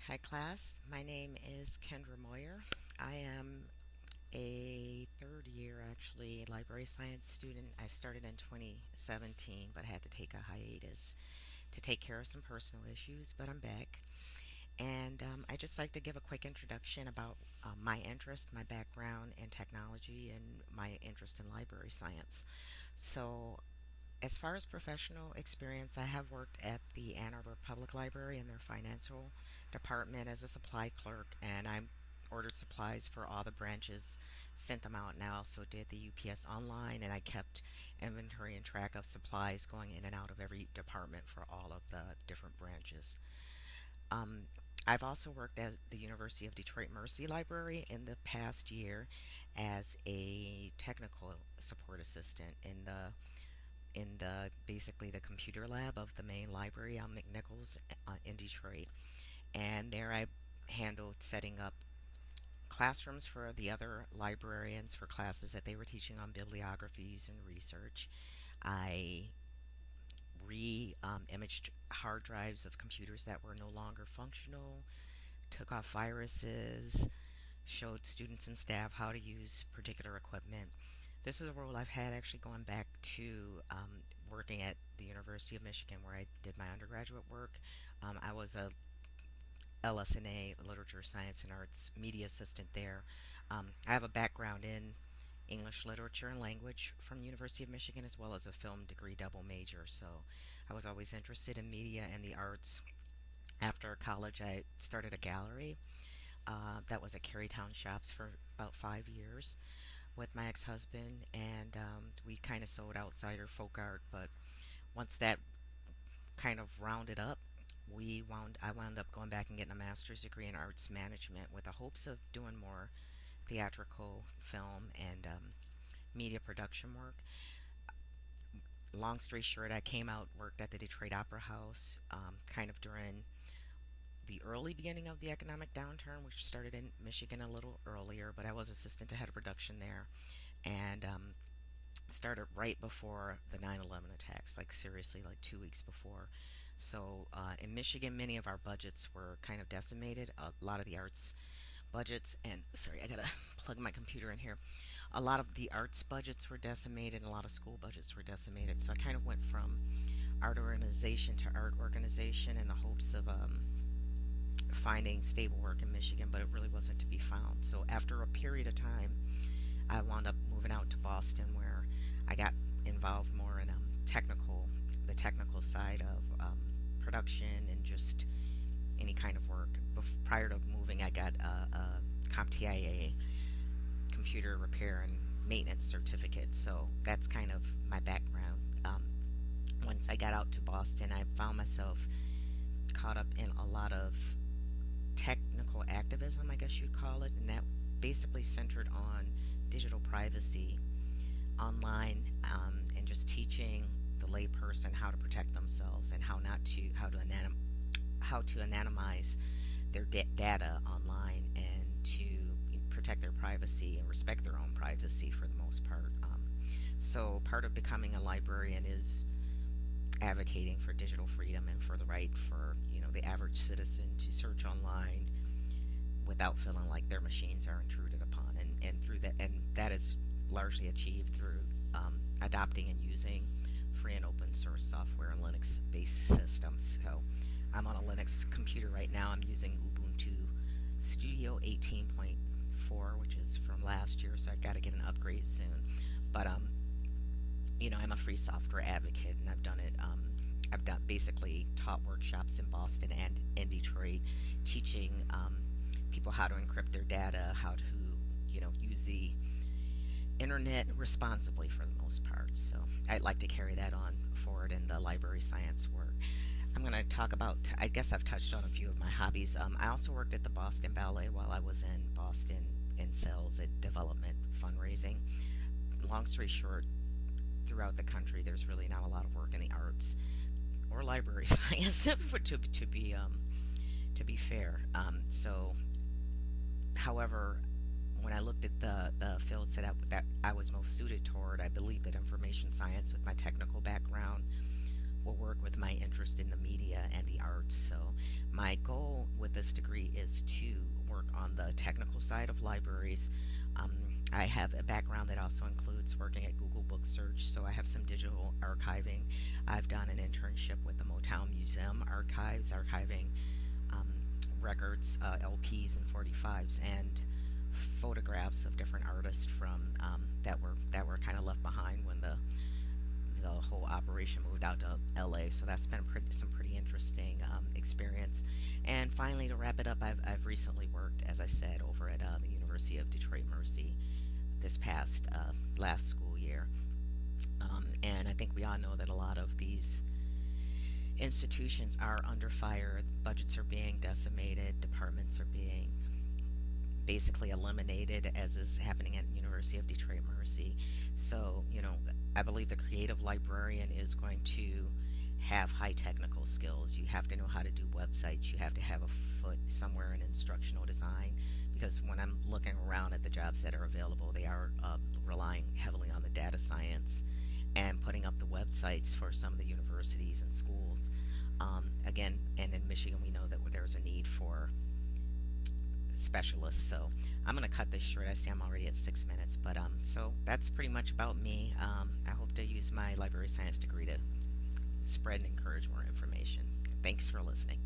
Hi class, my name is Kendra Moyer. I am a third year actually library science student. I started in 2017 but had to take a hiatus to take care of some personal issues, but I'm back. And I just like to give a quick introduction about my interest, my background in technology, and my interest in library science. So, as far as professional experience, I have worked at the Ann Arbor Public Library in their financial department as a supply clerk, and I ordered supplies for all the branches, sent them out, and I also did the UPS online, and I kept inventory and track of supplies going in and out of every department for all of the different branches. Um, I've also worked at the University of Detroit Mercy Library in the past year as a technical support assistant in the basically the computer lab of the main library on McNichols in Detroit. And there I handled setting up classrooms for the other librarians for classes that they were teaching on bibliographies and research. I re-imaged hard drives of computers that were no longer functional, took off viruses, showed students and staff how to use particular equipment. This is a role I've had actually going back to working at the University of Michigan where I did my undergraduate work. I was a LSNA, Literature, Science, and Arts Media Assistant there. I have a background in English Literature and Language from University of Michigan as well as a film degree double major. So I was always interested in media and the arts. After college, I started a gallery that was at Carytown Shops for about 5 years with my ex-husband, and we kind of sold outsider folk art. But once that kind of rounded up, I wound up going back and getting a master's degree in arts management with the hopes of doing more theatrical film and media production work. Long story short, I came out, worked at the Detroit Opera House, kind of during the early beginning of the economic downturn, which started in Michigan a little earlier, but I was assistant to head of production there, and started right before the 9/11 attacks, like seriously, like 2 weeks before. So in Michigan, many of our budgets were kind of decimated. A lot of the arts budgets, and sorry, I gotta plug my computer in here. A lot of the arts budgets were decimated, and a lot of school budgets were decimated. So I kind of went from art organization to art organization in the hopes of finding stable work in Michigan, but it really wasn't to be found. So after a period of time, I wound up moving out to Boston, where I got involved more in the technical side of production and just any kind of work. Prior to moving, I got a CompTIA computer repair and maintenance certificate. So that's kind of my background. Once I got out to Boston, I found myself caught up in a lot of technical activism, I guess you'd call it, and that basically centered on digital privacy online, and just teaching the layperson how to protect themselves and how to anonymize their data online and to protect their privacy and respect their own privacy for the most part. So part of becoming a librarian is advocating for digital freedom and for the right for the average citizen to search online without feeling like their machines are intruded upon, and that is largely achieved through adopting and using free and open source software and Linux based systems. So I'm on a Linux computer right now. I'm using Ubuntu Studio 18.4, which is from last year, so I got to get an upgrade soon. But I'm a free software advocate, and I've done it. I've done basically taught workshops in Boston and in Detroit, teaching people how to encrypt their data, how to use the internet responsibly for the most part. So I'd like to carry that on forward in the library science work. I'm going to talk about, I guess I've touched on a few of my hobbies. I also worked at the Boston Ballet while I was in Boston in sales at development fundraising. Long story short, throughout the country, there's really not a lot of work in the arts or library science, to be fair. However, when I looked at the fields that I was most suited toward, I believe that information science, with my technical background, will work with my interest in the media and the arts. So, my goal with this degree is to work on the technical side of libraries. Um, I have a background that also includes working at Google Book Search, so I have some digital archiving. I've done an internship with the Motown Museum Archives, archiving um, records, LPs and 45s, and photographs of different artists from that were kind of left behind when the whole operation moved out to LA. So that's been some pretty interesting experience. And finally, to wrap it up, I've recently worked, as I said, over at the University of Detroit Mercy this past last school year. And I think we all know that a lot of these institutions are under fire. Budgets are being decimated. Departments are being basically eliminated, as is happening at University of Detroit Mercy. So, I believe the creative librarian is going to have high technical skills. You have to know how to do websites. You have to have a foot somewhere in instructional design, because when I'm looking around at the jobs that are available, they are relying heavily on the data science and putting up the websites for some of the universities and schools. Again, and in Michigan, we know that there's a need for specialists. So I'm going to cut this short. I see I'm already at 6 minutes, but so that's pretty much about me. I hope to use my library science degree to spread and encourage more information. Thanks for listening.